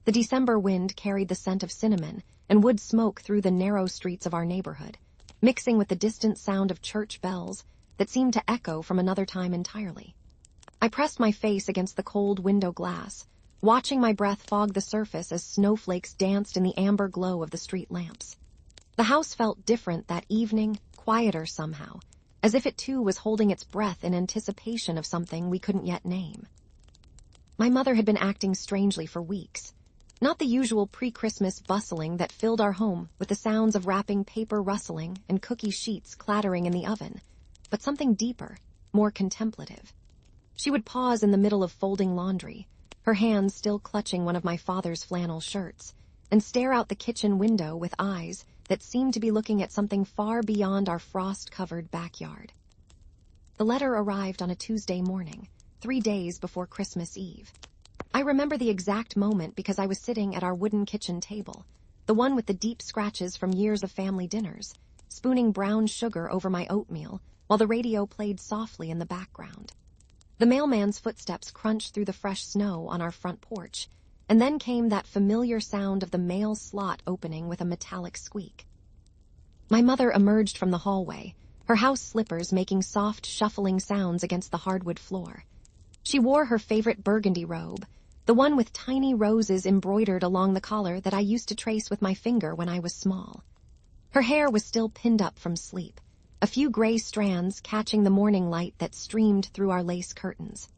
The December wind carried the scent of cinnamon and wood smoke through the narrow streets of our neighborhood, mixing with the distant sound of church bells that seemed to echo from another time entirely. I pressed my face against the cold window glass, watching my breath fog the surface as snowflakes danced in the amber glow of the street lamps. The house felt different that evening, quieter somehow, as if it too was holding its breath in anticipation of something we couldn't yet name. My mother had been acting strangely for weeks. Not the usual pre-Christmas bustling that filled our home with the sounds of wrapping paper rustling and cookie sheets clattering in the oven, but something deeper, more contemplative. She would pause in the middle of folding laundry, her hands still clutching one of my father's flannel shirts, and stare out the kitchen window with eyes that seemed to be looking at something far beyond our frost-covered backyard. The letter arrived on a Tuesday morning, 3 days before Christmas Eve. I remember the exact moment because I was sitting at our wooden kitchen table, the one with the deep scratches from years of family dinners, spooning brown sugar over my oatmeal while the radio played softly in the background. The mailman's footsteps crunched through the fresh snow on our front porch, and then came that familiar sound of the mail slot opening with a metallic squeak. My mother emerged from the hallway, her house slippers making soft, shuffling sounds against the hardwood floor. She wore her favorite burgundy robe, the one with tiny roses embroidered along the collar that I used to trace with my finger when I was small. Her hair was still pinned up from sleep, a few gray strands catching the morning light that streamed through our lace curtains.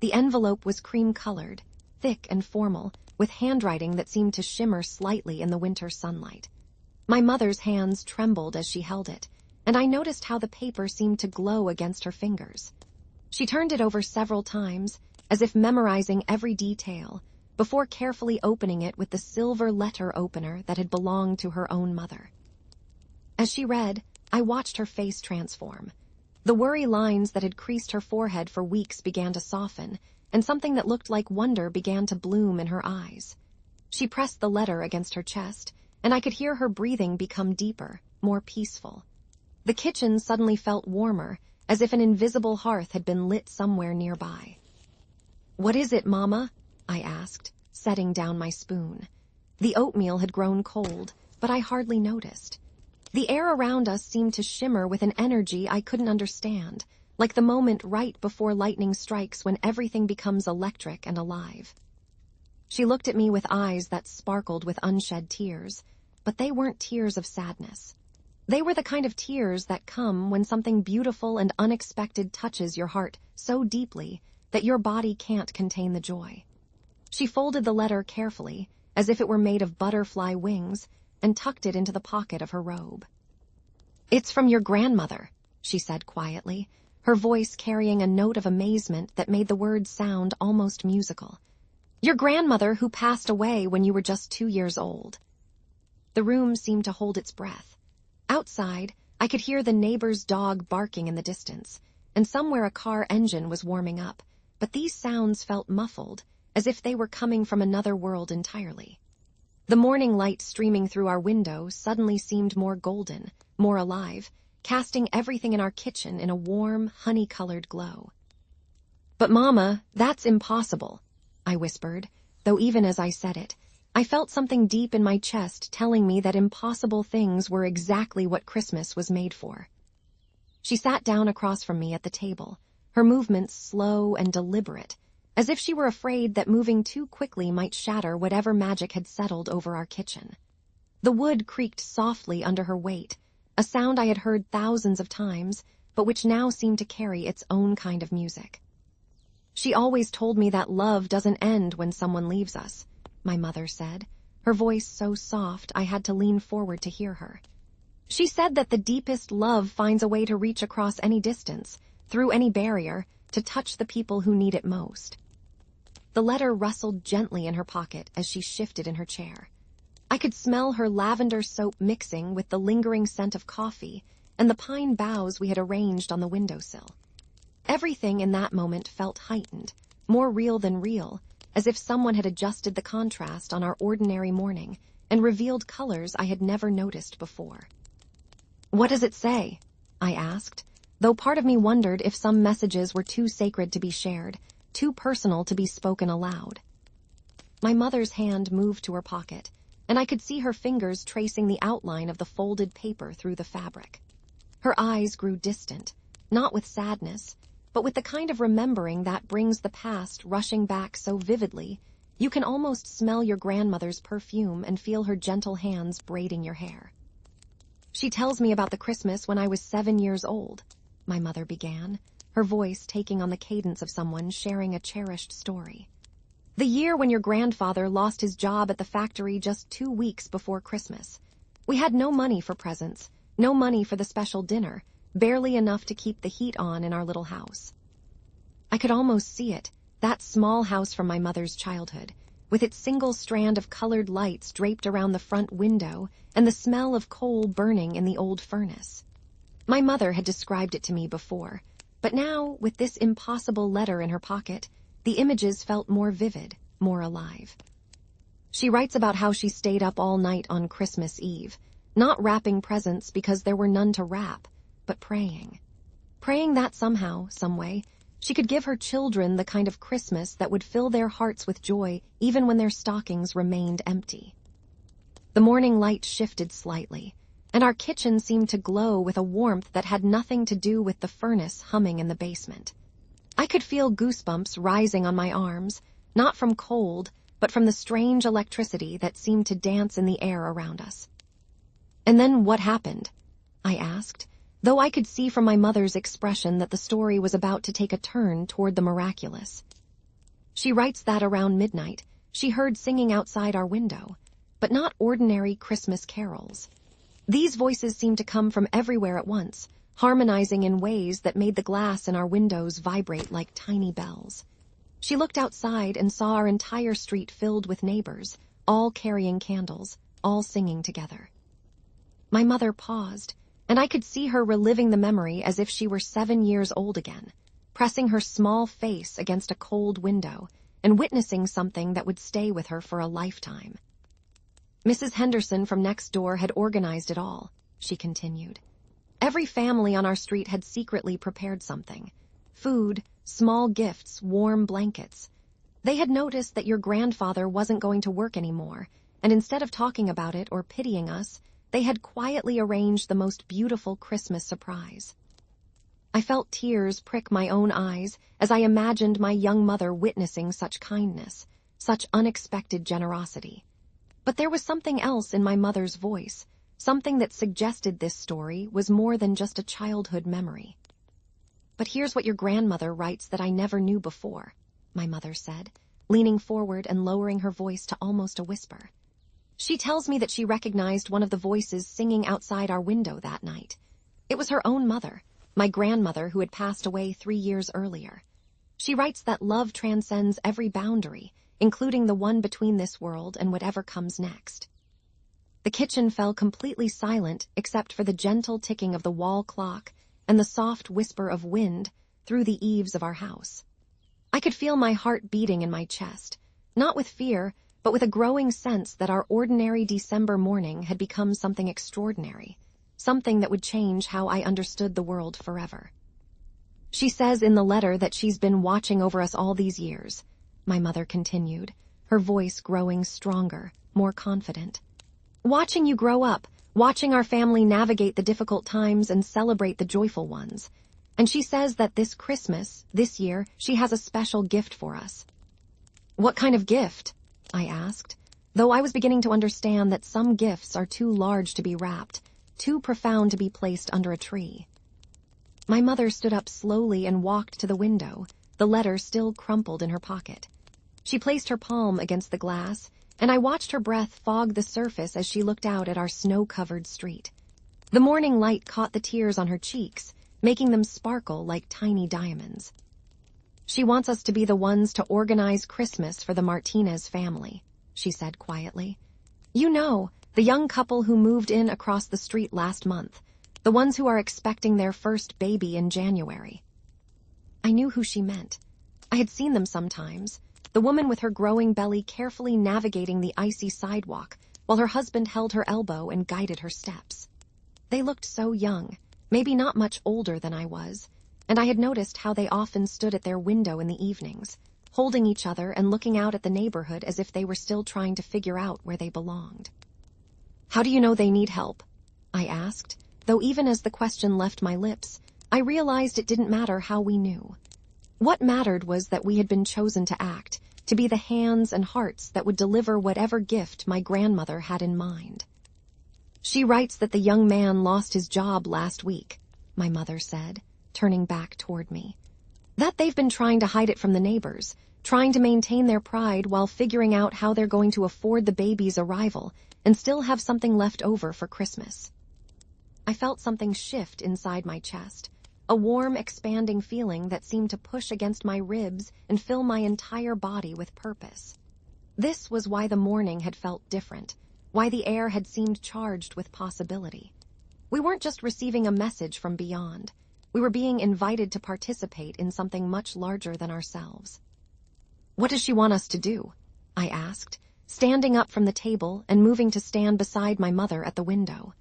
The envelope was cream-colored, thick and formal, with handwriting that seemed to shimmer slightly in the winter sunlight. My mother's hands trembled as she held it, and I noticed how the paper seemed to glow against her fingers. She turned it over several times, as if memorizing every detail, before carefully opening it with the silver letter opener that had belonged to her own mother. As she read, I watched her face transform. The worry lines that had creased her forehead for weeks began to soften, and something that looked like wonder began to bloom in her eyes. She pressed the letter against her chest, and I could hear her breathing become deeper, more peaceful. The kitchen suddenly felt warmer, as if an invisible hearth had been lit somewhere nearby. "What is it, Mama?" I asked, setting down my spoon. The oatmeal had grown cold, but I hardly noticed. The air around us seemed to shimmer with an energy I couldn't understand, like the moment right before lightning strikes when everything becomes electric and alive. She looked at me with eyes that sparkled with unshed tears, but they weren't tears of sadness. They were the kind of tears that come when something beautiful and unexpected touches your heart so deeply that your body can't contain the joy. She folded the letter carefully, as if it were made of butterfly wings, and tucked it into the pocket of her robe. "It's from your grandmother," she said quietly, her voice carrying a note of amazement that made the words sound almost musical. "Your grandmother who passed away when you were just 2 years old." The room seemed to hold its breath. Outside, I could hear the neighbor's dog barking in the distance, and somewhere a car engine was warming up, but these sounds felt muffled, as if they were coming from another world entirely. The morning light streaming through our window suddenly seemed more golden, more alive, casting everything in our kitchen in a warm, honey-colored glow. "But Mama, that's impossible," I whispered, though even as I said it, I felt something deep in my chest telling me that impossible things were exactly what Christmas was made for. She sat down across from me at the table, her movements slow and deliberate, as if she were afraid that moving too quickly might shatter whatever magic had settled over our kitchen. The wood creaked softly under her weight, a sound I had heard thousands of times, but which now seemed to carry its own kind of music. "She always told me that love doesn't end when someone leaves us," my mother said, her voice so soft I had to lean forward to hear her. "She said that the deepest love finds a way to reach across any distance, through any barrier, to touch the people who need it most." The letter rustled gently in her pocket as she shifted in her chair. I could smell her lavender soap mixing with the lingering scent of coffee and the pine boughs we had arranged on the windowsill. Everything in that moment felt heightened, more real than real, as if someone had adjusted the contrast on our ordinary morning and revealed colors I had never noticed before. "What does it say?" I asked, though part of me wondered if some messages were too sacred to be shared, too personal to be spoken aloud. My mother's hand moved to her pocket, and I could see her fingers tracing the outline of the folded paper through the fabric. Her eyes grew distant, not with sadness, but with the kind of remembering that brings the past rushing back so vividly, you can almost smell your grandmother's perfume and feel her gentle hands braiding your hair. "She tells me about the Christmas when I was 7 years old," my mother began, her voice taking on the cadence of someone sharing a cherished story. "The year when your grandfather lost his job at the factory just 2 weeks before Christmas. We had no money for presents, no money for the special dinner, barely enough to keep the heat on in our little house." I could almost see it, that small house from my mother's childhood, with its single strand of colored lights draped around the front window and the smell of coal burning in the old furnace. My mother had described it to me before, but now, with this impossible letter in her pocket, the images felt more vivid, more alive. She writes about how she stayed up all night on Christmas Eve, not wrapping presents because there were none to wrap, but praying. Praying that somehow, someway, she could give her children the kind of Christmas that would fill their hearts with joy even when their stockings remained empty. The morning light shifted slightly, and our kitchen seemed to glow with a warmth that had nothing to do with the furnace humming in the basement. I could feel goosebumps rising on my arms, not from cold, but from the strange electricity that seemed to dance in the air around us. "And then what happened?" I asked, though I could see from my mother's expression that the story was about to take a turn toward the miraculous. She writes that around midnight, she heard singing outside our window, but not ordinary Christmas carols. These voices seemed to come from everywhere at once, harmonizing in ways that made the glass in our windows vibrate like tiny bells. She looked outside and saw our entire street filled with neighbors, all carrying candles, all singing together. My mother paused, and I could see her reliving the memory as if she were 7 years old again, pressing her small face against a cold window and witnessing something that would stay with her for a lifetime. "Mrs. Henderson from next door had organized it all," she continued. "Every family on our street had secretly prepared something. Food, small gifts, warm blankets. They had noticed that your grandfather wasn't going to work anymore, and instead of talking about it or pitying us, they had quietly arranged the most beautiful Christmas surprise." I felt tears prick my own eyes as I imagined my young mother witnessing such kindness, such unexpected generosity. But there was something else in my mother's voice, something that suggested this story was more than just a childhood memory. "But here's what your grandmother writes that I never knew before," my mother said, leaning forward and lowering her voice to almost a whisper. "She tells me that she recognized one of the voices singing outside our window that night. It was her own mother, my grandmother who had passed away 3 years earlier. She writes that love transcends every boundary, including the one between this world and whatever comes next." The kitchen fell completely silent except for the gentle ticking of the wall clock and the soft whisper of wind through the eaves of our house. I could feel my heart beating in my chest, not with fear, but with a growing sense that our ordinary December morning had become something extraordinary, something that would change how I understood the world forever. "She says in the letter that she's been watching over us all these years," my mother continued, her voice growing stronger, more confident. "Watching you grow up, watching our family navigate the difficult times and celebrate the joyful ones. And she says that this Christmas, this year, she has a special gift for us." "What kind of gift?" I asked, though I was beginning to understand that some gifts are too large to be wrapped, too profound to be placed under a tree. My mother stood up slowly and walked to the window, the letter still crumpled in her pocket. She placed her palm against the glass, and I watched her breath fog the surface as she looked out at our snow-covered street. The morning light caught the tears on her cheeks, making them sparkle like tiny diamonds. "She wants us to be the ones to organize Christmas for the Martinez family," she said quietly. "You know, the young couple who moved in across the street last month, the ones who are expecting their first baby in January." I knew who she meant. I had seen them sometimes, the woman with her growing belly carefully navigating the icy sidewalk while her husband held her elbow and guided her steps. They looked so young, maybe not much older than I was, and I had noticed how they often stood at their window in the evenings, holding each other and looking out at the neighborhood as if they were still trying to figure out where they belonged. "How do you know they need help?" I asked, though even as the question left my lips, I realized it didn't matter how we knew. What mattered was that we had been chosen to act, to be the hands and hearts that would deliver whatever gift my grandmother had in mind. "She writes that the young man lost his job last week," my mother said, turning back toward me. "That they've been trying to hide it from the neighbors, trying to maintain their pride while figuring out how they're going to afford the baby's arrival and still have something left over for Christmas." I felt something shift inside my chest, a warm, expanding feeling that seemed to push against my ribs and fill my entire body with purpose. This was why the morning had felt different, why the air had seemed charged with possibility. We weren't just receiving a message from beyond. We were being invited to participate in something much larger than ourselves. "What does she want us to do?" I asked, standing up from the table and moving to stand beside my mother at the window.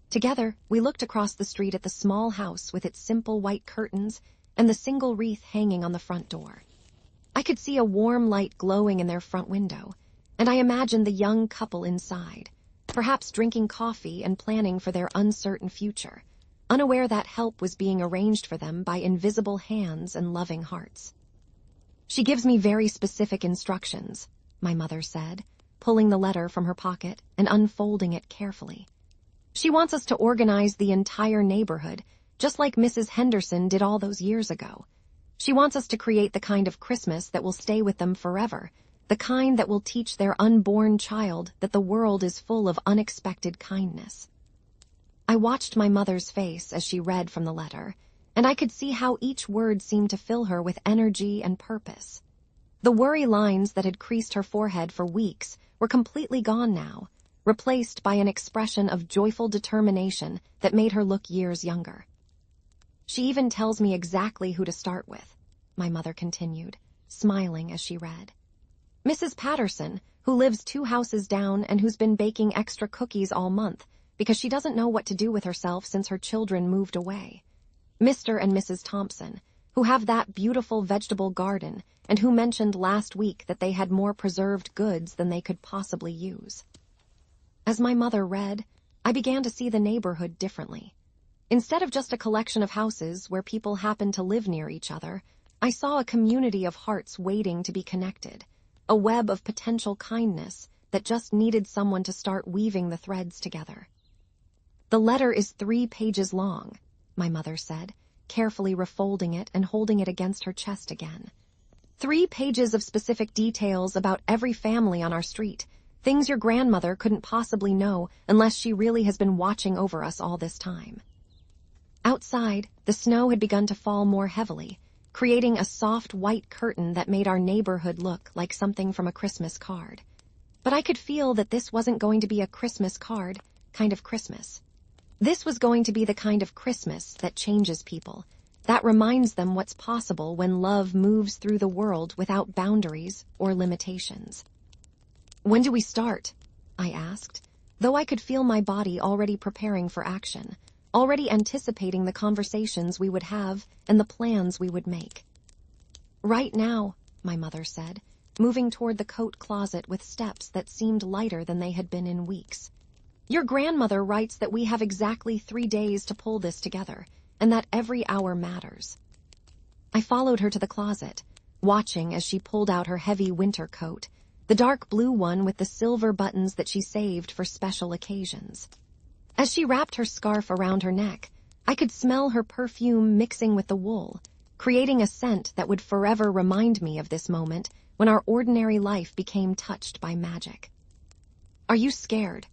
Together, we looked across the street at the small house with its simple white curtains and the single wreath hanging on the front door. I could see a warm light glowing in their front window, and I imagined the young couple inside, perhaps drinking coffee and planning for their uncertain future, unaware that help was being arranged for them by invisible hands and loving hearts. "She gives me very specific instructions," my mother said, pulling the letter from her pocket and unfolding it carefully. "She wants us to organize the entire neighborhood, just like Mrs. Henderson did all those years ago. She wants us to create the kind of Christmas that will stay with them forever, the kind that will teach their unborn child that the world is full of unexpected kindness." I watched my mother's face as she read from the letter, and I could see how each word seemed to fill her with energy and purpose. The worry lines that had creased her forehead for weeks were completely gone now, replaced by an expression of joyful determination that made her look years younger. "She even tells me exactly who to start with," my mother continued, smiling as she read. "Mrs. Patterson, who lives 2 houses down and who's been baking extra cookies all month because she doesn't know what to do with herself since her children moved away. Mr. and Mrs. Thompson, who have that beautiful vegetable garden and who mentioned last week that they had more preserved goods than they could possibly use." As my mother read, I began to see the neighborhood differently. Instead of just a collection of houses where people happen to live near each other, I saw a community of hearts waiting to be connected, a web of potential kindness that just needed someone to start weaving the threads together. "The letter is 3 pages long," my mother said, carefully refolding it and holding it against her chest again. 3 pages of specific details about every family on our street, things your grandmother couldn't possibly know unless she really has been watching over us all this time. Outside, the snow had begun to fall more heavily, creating a soft white curtain that made our neighborhood look like something from a Christmas card. But I could feel that this wasn't going to be a Christmas card kind of Christmas. This was going to be the kind of Christmas that changes people, that reminds them what's possible when love moves through the world without boundaries or limitations. "When do we start?" I asked, though I could feel my body already preparing for action, already anticipating the conversations we would have and the plans we would make. "Right now," my mother said, moving toward the coat closet with steps that seemed lighter than they had been in weeks. "Your grandmother writes that we have exactly 3 days to pull this together, and that every hour matters." I followed her to the closet, watching as she pulled out her heavy winter coat, the dark blue one with the silver buttons that she saved for special occasions. As she wrapped her scarf around her neck, I could smell her perfume mixing with the wool, creating a scent that would forever remind me of this moment when our ordinary life became touched by magic. "Are you scared?"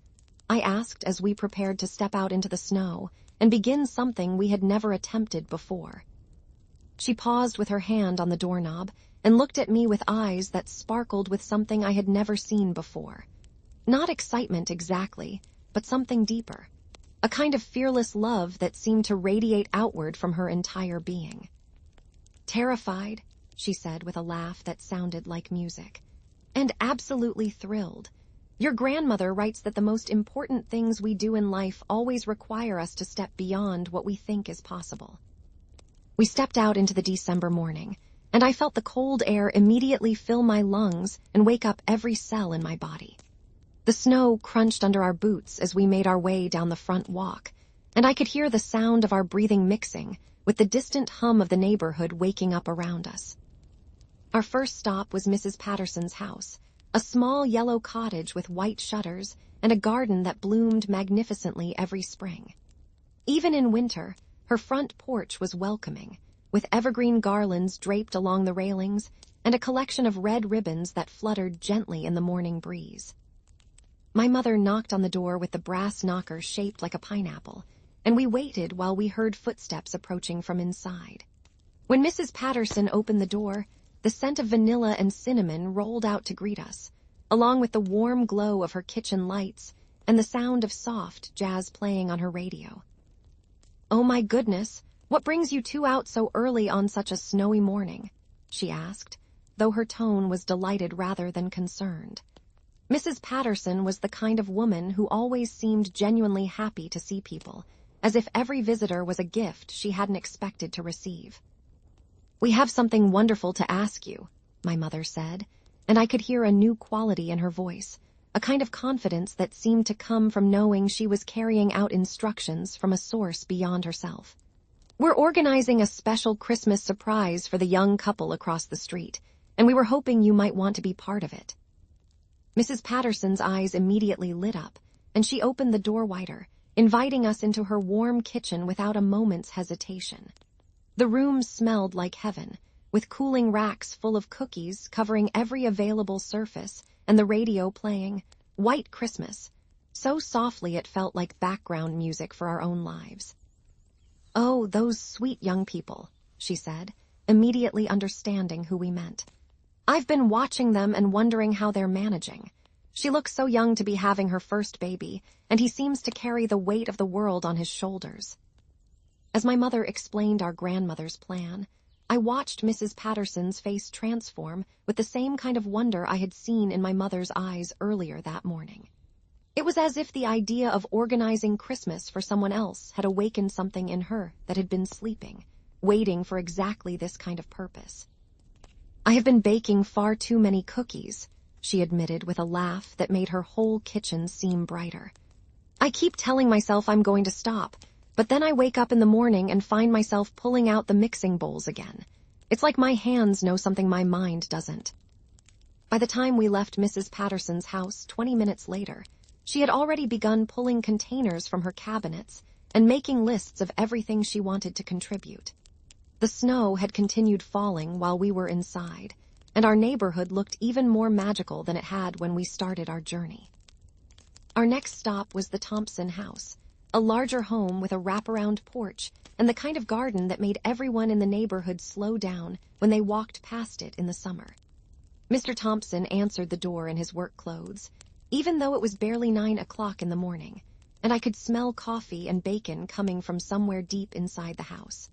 I asked as we prepared to step out into the snow and begin something we had never attempted before. She paused with her hand on the doorknob and looked at me with eyes that sparkled with something I had never seen before. Not excitement exactly, but something deeper. A kind of fearless love that seemed to radiate outward from her entire being. "Terrified," she said with a laugh that sounded like music. "And absolutely thrilled. Your grandmother writes that the most important things we do in life always require us to step beyond what we think is possible." We stepped out into the December morning, and I felt the cold air immediately fill my lungs and wake up every cell in my body. The snow crunched under our boots as we made our way down the front walk, and I could hear the sound of our breathing mixing with the distant hum of the neighborhood waking up around us. Our first stop was Mrs. Patterson's house, a small yellow cottage with white shutters and a garden that bloomed magnificently every spring. Even in winter, her front porch was welcoming, with evergreen garlands draped along the railings and a collection of red ribbons that fluttered gently in the morning breeze. My mother knocked on the door with the brass knocker shaped like a pineapple, and we waited while we heard footsteps approaching from inside. When Mrs. Patterson opened the door, the scent of vanilla and cinnamon rolled out to greet us, along with the warm glow of her kitchen lights and the sound of soft jazz playing on her radio. "Oh my goodness, what brings you two out so early on such a snowy morning?" she asked, though her tone was delighted rather than concerned. Mrs. Patterson was the kind of woman who always seemed genuinely happy to see people, as if every visitor was a gift she hadn't expected to receive. "We have something wonderful to ask you," my mother said, and I could hear a new quality in her voice, a kind of confidence that seemed to come from knowing she was carrying out instructions from a source beyond herself. "We're organizing a special Christmas surprise for the young couple across the street, and we were hoping you might want to be part of it." Mrs. Patterson's eyes immediately lit up, and she opened the door wider, inviting us into her warm kitchen without a moment's hesitation. The room smelled like heaven, with cooling racks full of cookies covering every available surface and the radio playing White Christmas, so softly it felt like background music for our own lives. "Oh, those sweet young people," she said, immediately understanding who we meant. "I've been watching them and wondering how they're managing. She looks so young to be having her first baby, and he seems to carry the weight of the world on his shoulders." As my mother explained our grandmother's plan, I watched Mrs. Patterson's face transform with the same kind of wonder I had seen in my mother's eyes earlier that morning. It was as if the idea of organizing Christmas for someone else had awakened something in her that had been sleeping, waiting for exactly this kind of purpose. "I have been baking far too many cookies," she admitted with a laugh that made her whole kitchen seem brighter. "I keep telling myself I'm going to stop, but then I wake up in the morning and find myself pulling out the mixing bowls again. It's like my hands know something my mind doesn't." By the time we left Mrs. Patterson's house 20 minutes later, she had already begun pulling containers from her cabinets and making lists of everything she wanted to contribute. The snow had continued falling while we were inside, and our neighborhood looked even more magical than it had when we started our journey. Our next stop was the Thompson house, a larger home with a wraparound porch and the kind of garden that made everyone in the neighborhood slow down when they walked past it in the summer. Mr. Thompson answered the door in his work clothes, even though it was barely 9 o'clock in the morning, and I could smell coffee and bacon coming from somewhere deep inside the house.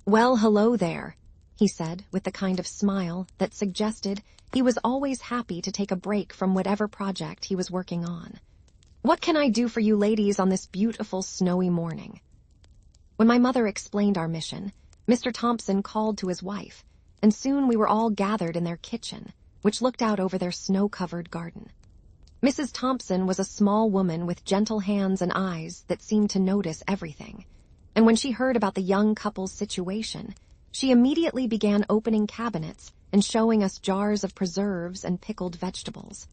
"Well, hello there," he said with the kind of smile that suggested he was always happy to take a break from whatever project he was working on. "What can I do for you ladies on this beautiful snowy morning?" When my mother explained our mission, Mr. Thompson called to his wife, and soon we were all gathered in their kitchen, which looked out over their snow-covered garden. Mrs. Thompson was a small woman with gentle hands and eyes that seemed to notice everything, and when she heard about the young couple's situation, she immediately began opening cabinets and showing us jars of preserves and pickled vegetables.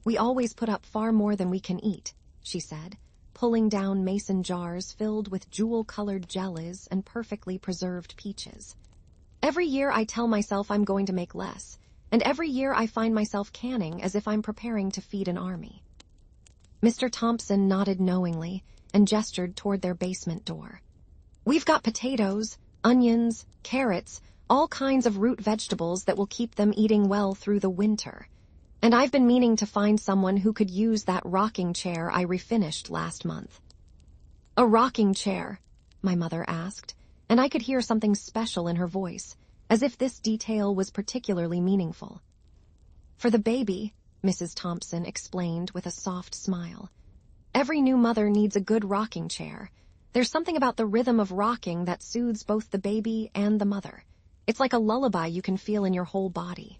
"We always put up far more than we can eat," she said, pulling down mason jars filled with jewel-colored jellies and perfectly preserved peaches. "Every year I tell myself I'm going to make less, and every year I find myself canning as if I'm preparing to feed an army." Mr. Thompson nodded knowingly and gestured toward their basement door. "We've got potatoes, onions, carrots, all kinds of root vegetables that will keep them eating well through the winter. And I've been meaning to find someone who could use that rocking chair I refinished last month." "A rocking chair?" my mother asked, and I could hear something special in her voice, as if this detail was particularly meaningful. "For the baby," Mrs. Thompson explained with a soft smile. "Every new mother needs a good rocking chair. There's something about the rhythm of rocking that soothes both the baby and the mother. It's like a lullaby you can feel in your whole body.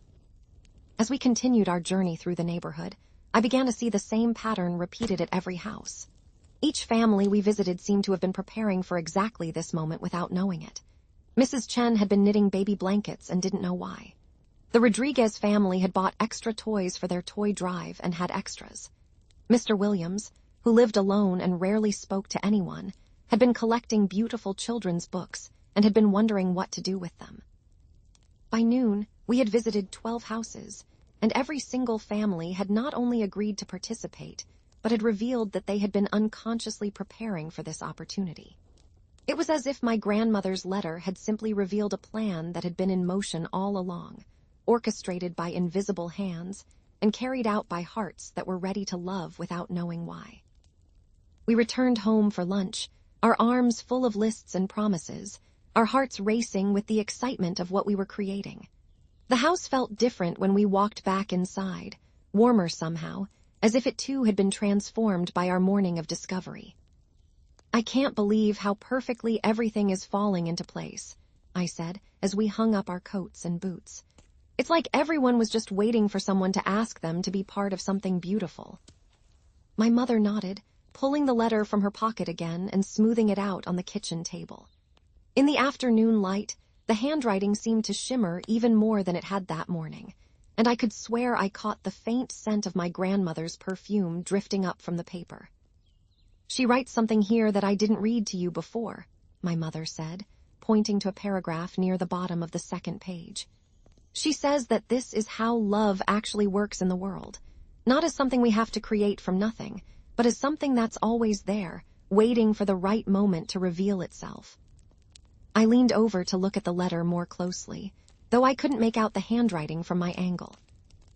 As we continued our journey through the neighborhood, I began to see the same pattern repeated at every house. Each family we visited seemed to have been preparing for exactly this moment without knowing it. Mrs. Chen had been knitting baby blankets and didn't know why. The Rodriguez family had bought extra toys for their toy drive and had extras. Mr. Williams, who lived alone and rarely spoke to anyone, had been collecting beautiful children's books and had been wondering what to do with them. By noon, we had visited 12 houses, and every single family had not only agreed to participate, but had revealed that they had been unconsciously preparing for this opportunity. It was as if my grandmother's letter had simply revealed a plan that had been in motion all along, orchestrated by invisible hands and carried out by hearts that were ready to love without knowing why. We returned home for lunch, our arms full of lists and promises, our hearts racing with the excitement of what we were creating. The house felt different when we walked back inside, warmer somehow, as if it too had been transformed by our morning of discovery. "I can't believe how perfectly everything is falling into place," I said as we hung up our coats and boots. "It's like everyone was just waiting for someone to ask them to be part of something beautiful." My mother nodded, pulling the letter from her pocket again and smoothing it out on the kitchen table. In the afternoon light, the handwriting seemed to shimmer even more than it had that morning, and I could swear I caught the faint scent of my grandmother's perfume drifting up from the paper. "She writes something here that I didn't read to you before," my mother said, pointing to a paragraph near the bottom of the second page. "She says that this is how love actually works in the world, not as something we have to create from nothing, but as something that's always there, waiting for the right moment to reveal itself." I leaned over to look at the letter more closely, though I couldn't make out the handwriting from my angle.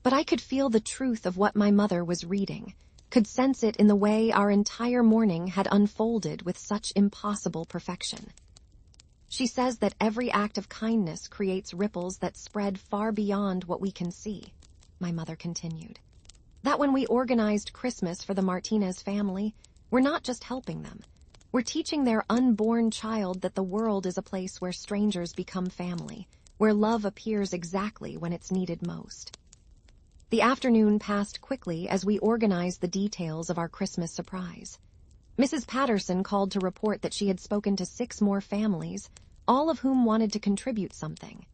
But I could feel the truth of what my mother was reading, could sense it in the way our entire morning had unfolded with such impossible perfection. "She says that every act of kindness creates ripples that spread far beyond what we can see," my mother continued. "That when we organized Christmas for the Martinez family, we're not just helping them. We're teaching their unborn child that the world is a place where strangers become family, where love appears exactly when it's needed most." The afternoon passed quickly as we organized the details of our Christmas surprise. Mrs. Patterson called to report that she had spoken to 6 more families, all of whom wanted to contribute something.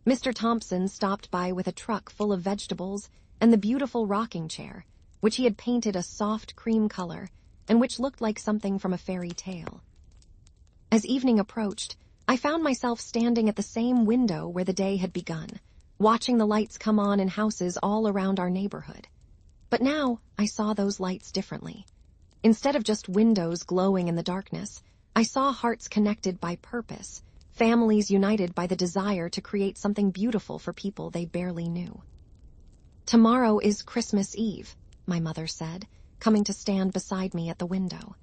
Mr. Thompson stopped by with a truck full of vegetables and the beautiful rocking chair, which he had painted a soft cream color and which looked like something from a fairy tale. As evening approached, I found myself standing at the same window where the day had begun, watching the lights come on in houses all around our neighborhood. But now I saw those lights differently. Instead of just windows glowing in the darkness, I saw hearts connected by purpose, families united by the desire to create something beautiful for people they barely knew. "Tomorrow is Christmas Eve," my mother said, coming to stand beside me at the window.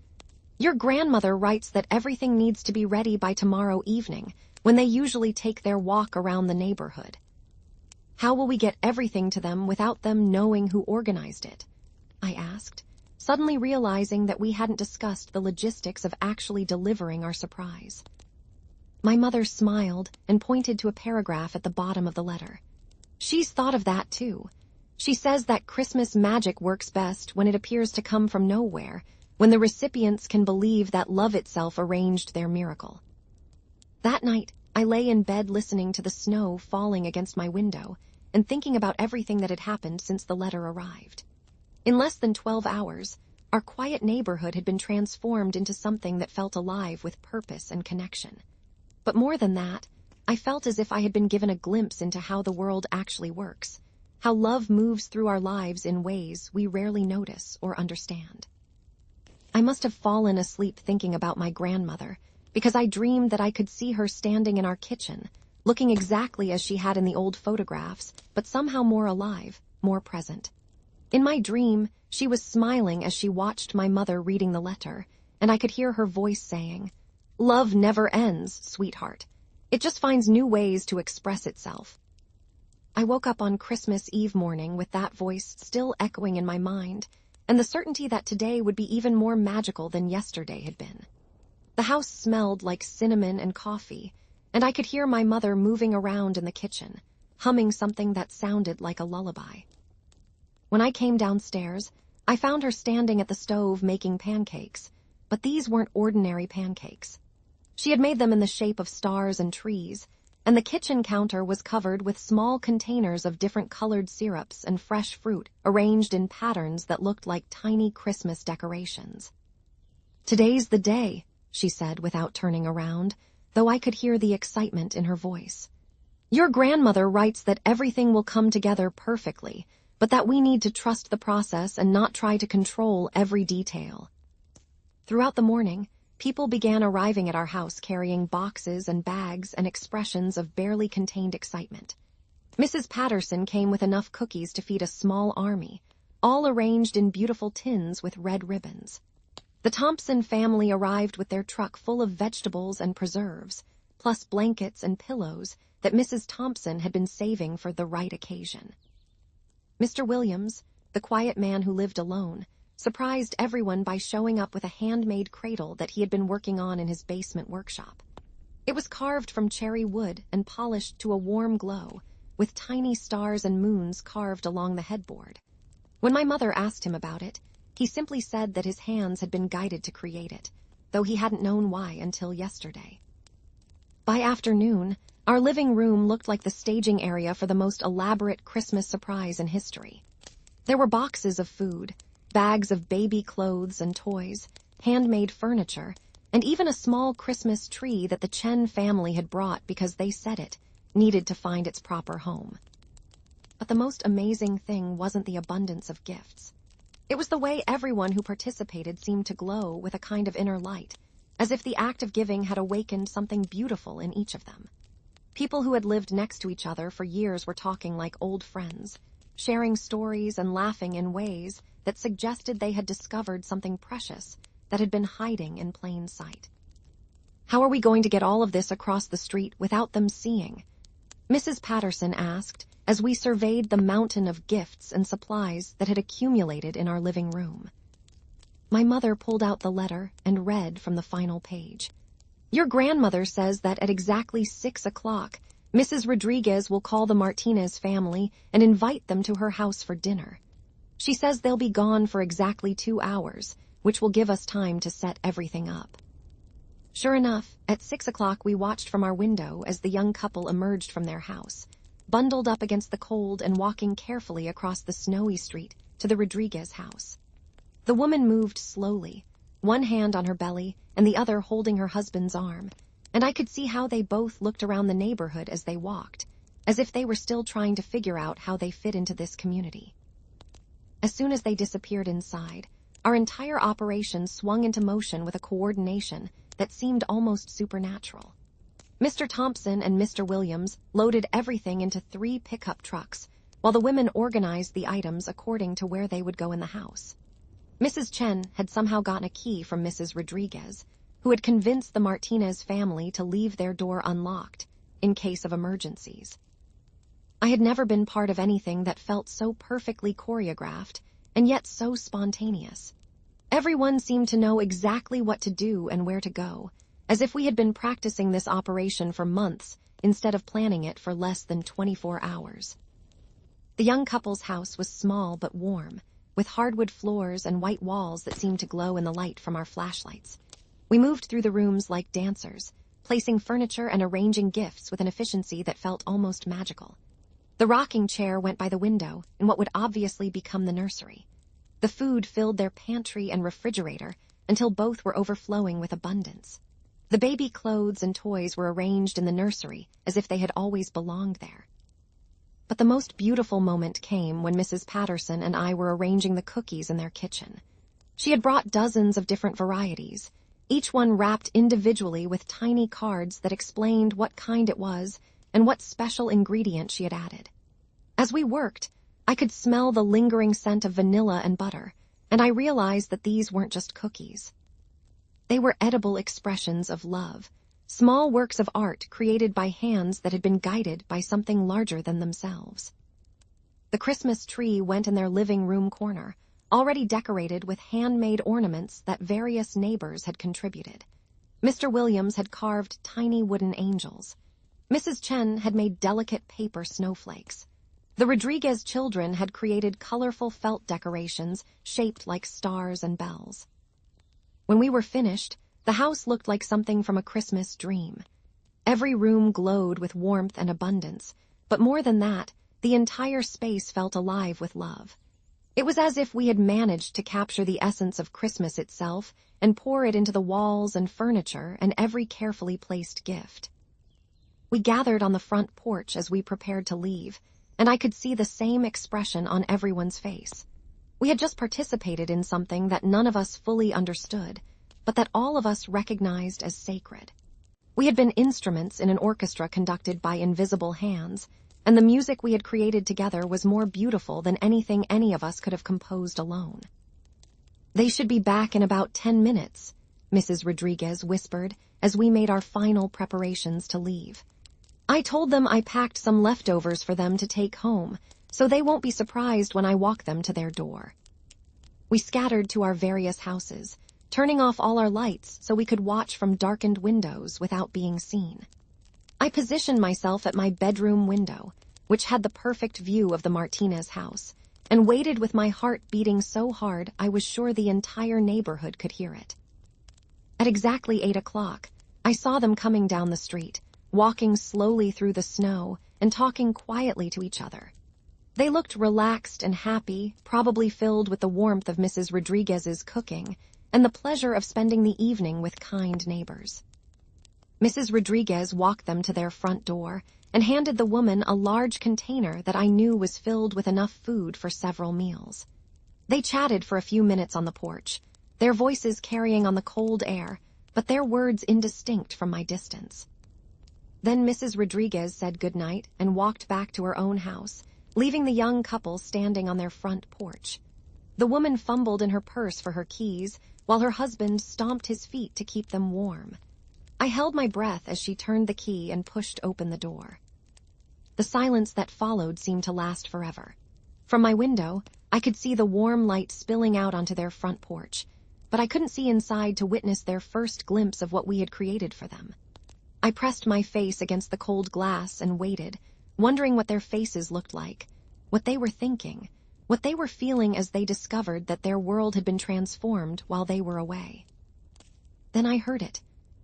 "Your grandmother writes that everything needs to be ready by tomorrow evening, when they usually take their walk around the neighborhood. How will we get everything to them without them knowing who organized it?" I asked, suddenly realizing that we hadn't discussed the logistics of actually delivering our surprise. My mother smiled and pointed to a paragraph at the bottom of the letter. "She's thought of that too. She says that Christmas magic works best when it appears to come from nowhere, when the recipients can believe that love itself arranged their miracle." That night, I lay in bed listening to the snow falling against my window and thinking about everything that had happened since the letter arrived. In less than 12 hours, our quiet neighborhood had been transformed into something that felt alive with purpose and connection. But more than that, I felt as if I had been given a glimpse into how the world actually works, how love moves through our lives in ways we rarely notice or understand. I must have fallen asleep thinking about my grandmother, because I dreamed that I could see her standing in our kitchen, looking exactly as she had in the old photographs, but somehow more alive, more present. In my dream, she was smiling as she watched my mother reading the letter, and I could hear her voice saying, "Love never ends, sweetheart. It just finds new ways to express itself." I woke up on Christmas Eve morning with that voice still echoing in my mind, and the certainty that today would be even more magical than yesterday had been. The house smelled like cinnamon and coffee, and I could hear my mother moving around in the kitchen, humming something that sounded like a lullaby. When I came downstairs, I found her standing at the stove making pancakes, but these weren't ordinary pancakes. She had made them in the shape of stars and trees, and the kitchen counter was covered with small containers of different colored syrups and fresh fruit arranged in patterns that looked like tiny Christmas decorations. "Today's the day," she said without turning around, though I could hear the excitement in her voice. "Your grandmother writes that everything will come together perfectly, but that we need to trust the process and not try to control every detail." Throughout the morning, people began arriving at our house carrying boxes and bags and expressions of barely contained excitement. Mrs. Patterson came with enough cookies to feed a small army, all arranged in beautiful tins with red ribbons. The Thompson family arrived with their truck full of vegetables and preserves, plus blankets and pillows that Mrs. Thompson had been saving for the right occasion. Mr. Williams, the quiet man who lived alone, surprised everyone by showing up with a handmade cradle that he had been working on in his basement workshop. It was carved from cherry wood and polished to a warm glow, with tiny stars and moons carved along the headboard. When my mother asked him about it, he simply said that his hands had been guided to create it, though he hadn't known why until yesterday. By afternoon, our living room looked like the staging area for the most elaborate Christmas surprise in history. There were boxes of food, bags of baby clothes and toys, handmade furniture, and even a small Christmas tree that the Chen family had brought because they said it needed to find its proper home. But the most amazing thing wasn't the abundance of gifts. It was the way everyone who participated seemed to glow with a kind of inner light, as if the act of giving had awakened something beautiful in each of them. People who had lived next to each other for years were talking like old friends, sharing stories and laughing in ways that suggested they had discovered something precious that had been hiding in plain sight. "How are we going to get all of this across the street without them seeing?" Mrs. Patterson asked as we surveyed the mountain of gifts and supplies that had accumulated in our living room. My mother pulled out the letter and read from the final page. "Your grandmother says that at exactly 6 o'clock, Mrs. Rodriguez will call the Martinez family and invite them to her house for dinner. She says they'll be gone for exactly 2 hours, which will give us time to set everything up." Sure enough, at 6 o'clock we watched from our window as the young couple emerged from their house, bundled up against the cold and walking carefully across the snowy street to the Rodriguez house. The woman moved slowly, one hand on her belly and the other holding her husband's arm, and I could see how they both looked around the neighborhood as they walked, as if they were still trying to figure out how they fit into this community. As soon as they disappeared inside, our entire operation swung into motion with a coordination that seemed almost supernatural. Mr. Thompson and Mr. Williams loaded everything into 3 pickup trucks, while the women organized the items according to where they would go in the house. Mrs. Chen had somehow gotten a key from Mrs. Rodriguez, who had convinced the Martinez family to leave their door unlocked in case of emergencies. I had never been part of anything that felt so perfectly choreographed and yet so spontaneous. Everyone seemed to know exactly what to do and where to go, as if we had been practicing this operation for months instead of planning it for less than 24 hours. The young couple's house was small but warm, with hardwood floors and white walls that seemed to glow in the light from our flashlights. We moved through the rooms like dancers, placing furniture and arranging gifts with an efficiency that felt almost magical. The rocking chair went by the window in what would obviously become the nursery. The food filled their pantry and refrigerator until both were overflowing with abundance. The baby clothes and toys were arranged in the nursery as if they had always belonged there. But the most beautiful moment came when Mrs. Patterson and I were arranging the cookies in their kitchen. She had brought dozens of different varieties, each one wrapped individually with tiny cards that explained what kind it was and what special ingredient she had added. As we worked, I could smell the lingering scent of vanilla and butter, and I realized that these weren't just cookies. They were edible expressions of love, small works of art created by hands that had been guided by something larger than themselves. The Christmas tree went in their living room corner, already decorated with handmade ornaments that various neighbors had contributed. Mr. Williams had carved tiny wooden angels, Mrs. Chen had made delicate paper snowflakes. The Rodriguez children had created colorful felt decorations shaped like stars and bells. When we were finished, the house looked like something from a Christmas dream. Every room glowed with warmth and abundance, but more than that, the entire space felt alive with love. It was as if we had managed to capture the essence of Christmas itself and pour it into the walls and furniture and every carefully placed gift. We gathered on the front porch as we prepared to leave, and I could see the same expression on everyone's face. We had just participated in something that none of us fully understood, but that all of us recognized as sacred. We had been instruments in an orchestra conducted by invisible hands, and the music we had created together was more beautiful than anything any of us could have composed alone. "They should be back in about 10 minutes, Mrs. Rodriguez whispered as we made our final preparations to leave. "I told them I packed some leftovers for them to take home, so they won't be surprised when I walk them to their door." We scattered to our various houses, turning off all our lights so we could watch from darkened windows without being seen. I positioned myself at my bedroom window, which had the perfect view of the Martinez house, and waited with my heart beating so hard I was sure the entire neighborhood could hear it. At exactly 8 o'clock, I saw them coming down the street, walking slowly through the snow and talking quietly to each other. They looked relaxed and happy, probably filled with the warmth of Mrs. Rodriguez's cooking and the pleasure of spending the evening with kind neighbors. Mrs. Rodriguez walked them to their front door and handed the woman a large container that I knew was filled with enough food for several meals. They chatted for a few minutes on the porch, their voices carrying on the cold air, but their words indistinct from my distance. Then Mrs. Rodriguez said goodnight and walked back to her own house, leaving the young couple standing on their front porch. The woman fumbled in her purse for her keys, while her husband stomped his feet to keep them warm. I held my breath as she turned the key and pushed open the door. The silence that followed seemed to last forever. From my window, I could see the warm light spilling out onto their front porch, but I couldn't see inside to witness their first glimpse of what we had created for them. I pressed my face against the cold glass and waited, wondering what their faces looked like, what they were thinking, what they were feeling as they discovered that their world had been transformed while they were away. Then I heard it,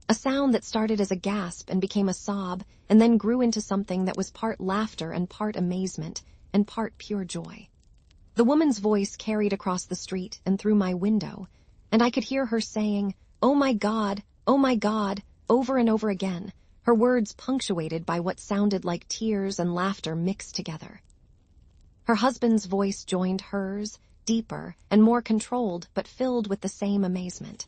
a sound that started as a gasp and became a sob and then grew into something that was part laughter and part amazement and part pure joy. The woman's voice carried across the street and through my window, and I could hear her saying, oh my God," over and over again, her words punctuated by what sounded like tears and laughter mixed together. Her husband's voice joined hers, deeper and more controlled but filled with the same amazement.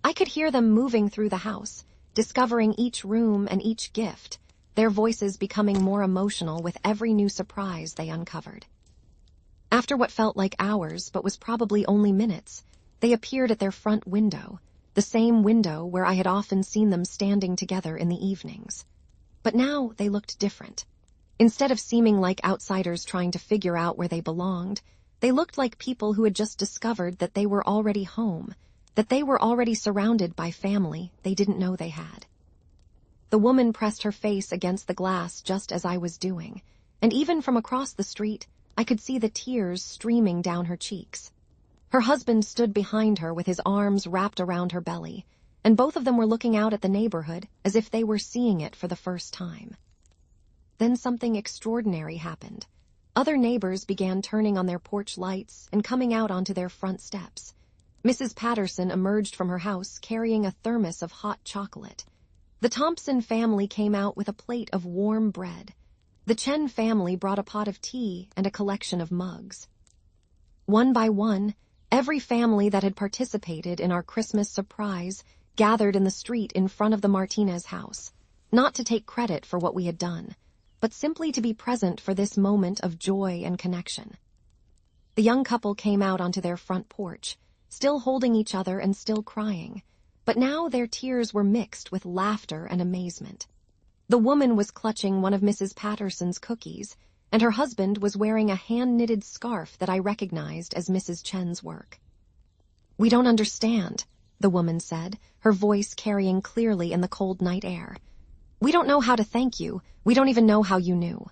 I could hear them moving through the house, discovering each room and each gift, their voices becoming more emotional with every new surprise they uncovered. After what felt like hours but was probably only minutes, they appeared at their front window, the same window where I had often seen them standing together in the evenings. But now they looked different. Instead of seeming like outsiders trying to figure out where they belonged, they looked like people who had just discovered that they were already home, that they were already surrounded by family they didn't know they had. The woman pressed her face against the glass just as I was doing, and even from across the street, I could see the tears streaming down her cheeks. Her husband stood behind her with his arms wrapped around her belly, and both of them were looking out at the neighborhood as if they were seeing it for the first time. Then something extraordinary happened. Other neighbors began turning on their porch lights and coming out onto their front steps. Mrs. Patterson emerged from her house carrying a thermos of hot chocolate. The Thompson family came out with a plate of warm bread. The Chen family brought a pot of tea and a collection of mugs. One by one, every family that had participated in our Christmas surprise gathered in the street in front of the Martinez house, not to take credit for what we had done, but simply to be present for this moment of joy and connection. The young couple came out onto their front porch, still holding each other and still crying, but now their tears were mixed with laughter and amazement. The woman was clutching one of Mrs. Patterson's cookies, and her husband was wearing a hand-knitted scarf that I recognized as Mrs. Chen's work. "We don't understand," the woman said, her voice carrying clearly in the cold night air. We don't know how to thank you. We don't even know how you knew.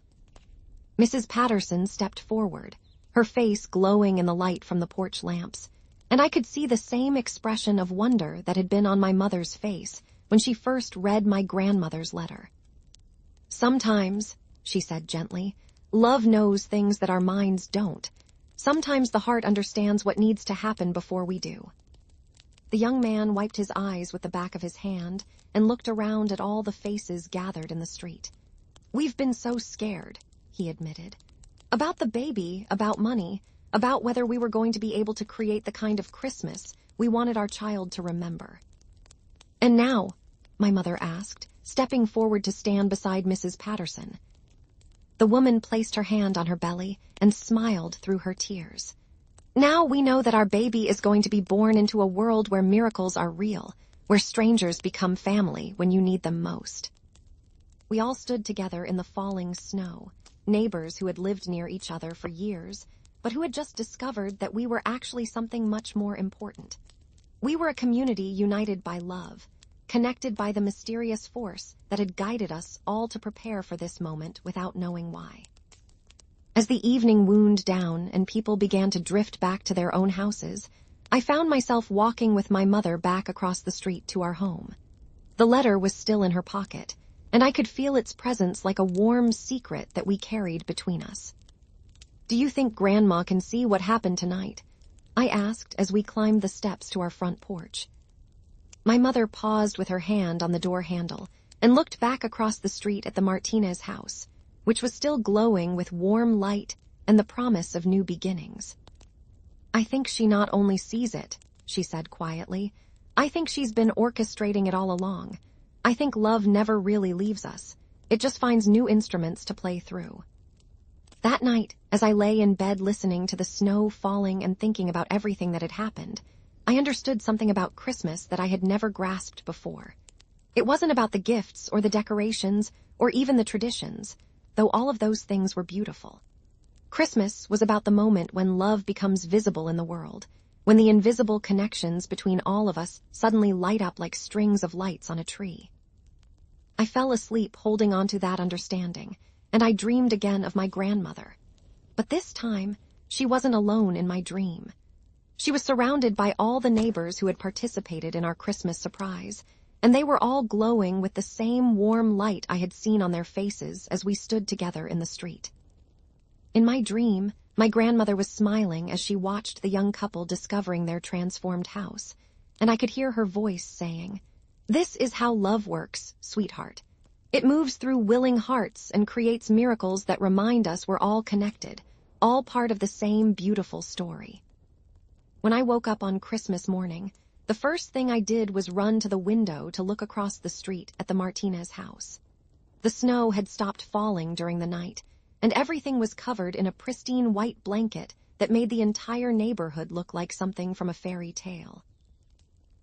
Mrs. Patterson stepped forward, her face glowing in the light from the porch lamps, and I could see the same expression of wonder that had been on my mother's face when she first read my grandmother's letter. Sometimes, she said gently, love knows things that our minds don't. Sometimes the heart understands what needs to happen before we do. The young man wiped his eyes with the back of his hand and looked around at all the faces gathered in the street. We've been so scared, he admitted. About the baby, about money, about whether we were going to be able to create the kind of Christmas we wanted our child to remember. And now, my mother asked, stepping forward to stand beside Mrs. Patterson. The woman placed her hand on her belly and smiled through her tears. Now we know that our baby is going to be born into a world where miracles are real, where strangers become family when you need them most. We all stood together in the falling snow, neighbors who had lived near each other for years, but who had just discovered that we were actually something much more important. We were a community united by love, connected by the mysterious force that had guided us all to prepare for this moment without knowing why. As the evening wound down and people began to drift back to their own houses, I found myself walking with my mother back across the street to our home. The letter was still in her pocket, and I could feel its presence like a warm secret that we carried between us. "Do you think Grandma can see what happened tonight?" I asked as we climbed the steps to our front porch. My mother paused with her hand on the door handle and looked back across the street at the Martinez house, which was still glowing with warm light and the promise of new beginnings. "I think she not only sees it," she said quietly, "I think she's been orchestrating it all along. I think love never really leaves us. It just finds new instruments to play through." That night, as I lay in bed listening to the snow falling and thinking about everything that had happened, I understood something about Christmas that I had never grasped before. It wasn't about the gifts or the decorations or even the traditions, though all of those things were beautiful. Christmas was about the moment when love becomes visible in the world, when the invisible connections between all of us suddenly light up like strings of lights on a tree. I fell asleep holding on to that understanding, and I dreamed again of my grandmother. But this time, she wasn't alone in my dream. She was surrounded by all the neighbors who had participated in our Christmas surprise, and they were all glowing with the same warm light I had seen on their faces as we stood together in the street. In my dream, my grandmother was smiling as she watched the young couple discovering their transformed house, and I could hear her voice saying, "This is how love works, sweetheart. It moves through willing hearts and creates miracles that remind us we're all connected, all part of the same beautiful story." When I woke up on Christmas morning, the first thing I did was run to the window to look across the street at the Martinez house. The snow had stopped falling during the night, and everything was covered in a pristine white blanket that made the entire neighborhood look like something from a fairy tale.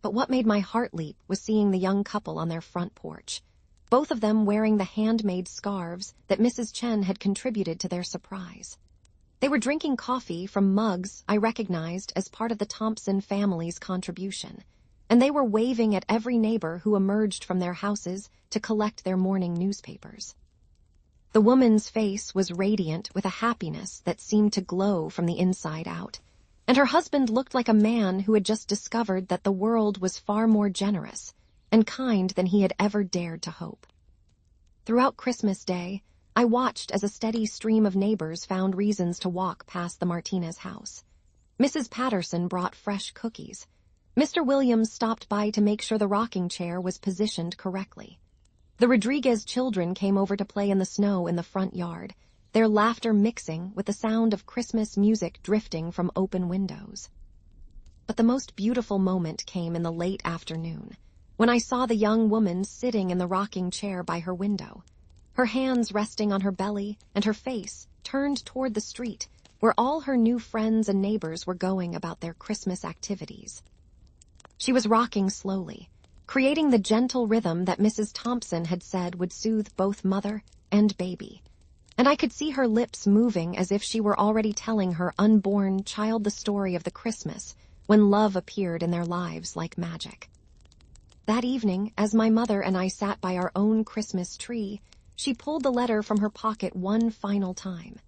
But what made my heart leap was seeing the young couple on their front porch, both of them wearing the handmade scarves that Mrs. Chen had contributed to their surprise. They were drinking coffee from mugs I recognized as part of the Thompson family's contribution, and they were waving at every neighbor who emerged from their houses to collect their morning newspapers. The woman's face was radiant with a happiness that seemed to glow from the inside out, and her husband looked like a man who had just discovered that the world was far more generous and kind than he had ever dared to hope. Throughout Christmas Day, I watched as a steady stream of neighbors found reasons to walk past the Martinez house. Mrs. Patterson brought fresh cookies. Mr. Williams stopped by to make sure the rocking chair was positioned correctly. The Rodriguez children came over to play in the snow in the front yard, their laughter mixing with the sound of Christmas music drifting from open windows. But the most beautiful moment came in the late afternoon, when I saw the young woman sitting in the rocking chair by her window, her hands resting on her belly and her face turned toward the street where all her new friends and neighbors were going about their Christmas activities. She was rocking slowly, creating the gentle rhythm that Mrs. Thompson had said would soothe both mother and baby, and I could see her lips moving as if she were already telling her unborn child the story of the Christmas when love appeared in their lives like magic. That evening, as my mother and I sat by our own Christmas tree, she pulled the letter from her pocket one final time.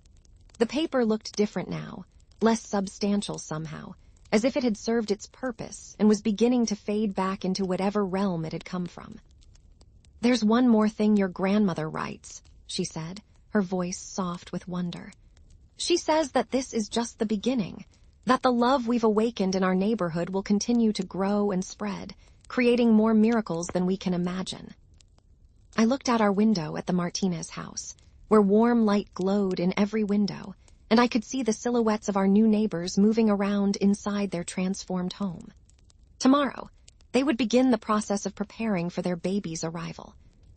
The paper looked different now, less substantial somehow, as if it had served its purpose and was beginning to fade back into whatever realm it had come from. "There's one more thing your grandmother writes," she said, her voice soft with wonder. "She says that this is just the beginning, that the love we've awakened in our neighborhood will continue to grow and spread, creating more miracles than we can imagine." I looked out our window at the Martinez house, where warm light glowed in every window, and I could see the silhouettes of our new neighbors moving around inside their transformed home. Tomorrow, they would begin the process of preparing for their baby's arrival,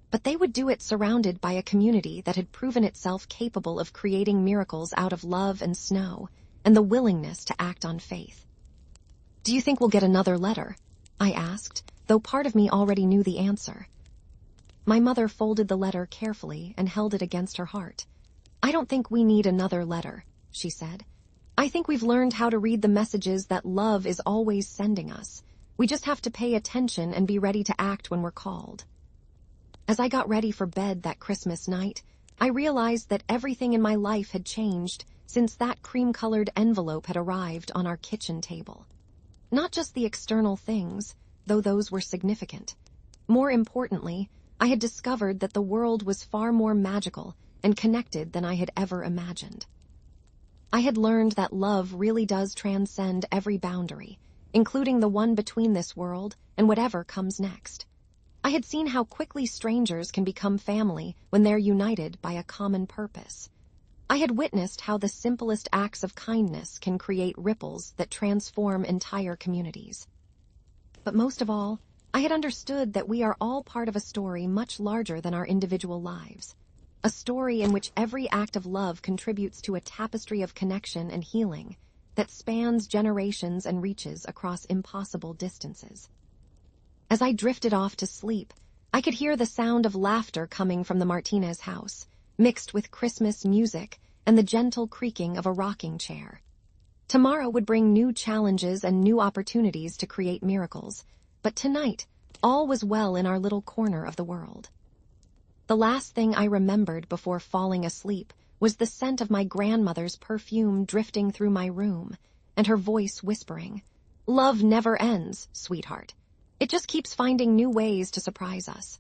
but they would do it surrounded by a community that had proven itself capable of creating miracles out of love and snow, and the willingness to act on faith. "Do you think we'll get another letter?" I asked, though part of me already knew the answer. My mother folded the letter carefully and held it against her heart. "I don't think we need another letter," she said. "I think we've learned how to read the messages that love is always sending us. We just have to pay attention and be ready to act when we're called." As I got ready for bed that Christmas night, I realized that everything in my life had changed since that cream-colored envelope had arrived on our kitchen table. Not just the external things, though those were significant. More importantly, I had discovered that the world was far more magical and connected than I had ever imagined. I had learned that love really does transcend every boundary, including the one between this world and whatever comes next. I had seen how quickly strangers can become family when they're united by a common purpose. I had witnessed how the simplest acts of kindness can create ripples that transform entire communities. But most of all, I had understood that we are all part of a story much larger than our individual lives. A story in which every act of love contributes to a tapestry of connection and healing that spans generations and reaches across impossible distances. As I drifted off to sleep, I could hear the sound of laughter coming from the Martinez house, mixed with Christmas music and the gentle creaking of a rocking chair. Tomorrow would bring new challenges and new opportunities to create miracles, but tonight, all was well in our little corner of the world. The last thing I remembered before falling asleep was the scent of my grandmother's perfume drifting through my room, and her voice whispering, "Love never ends, sweetheart. It just keeps finding new ways to surprise us."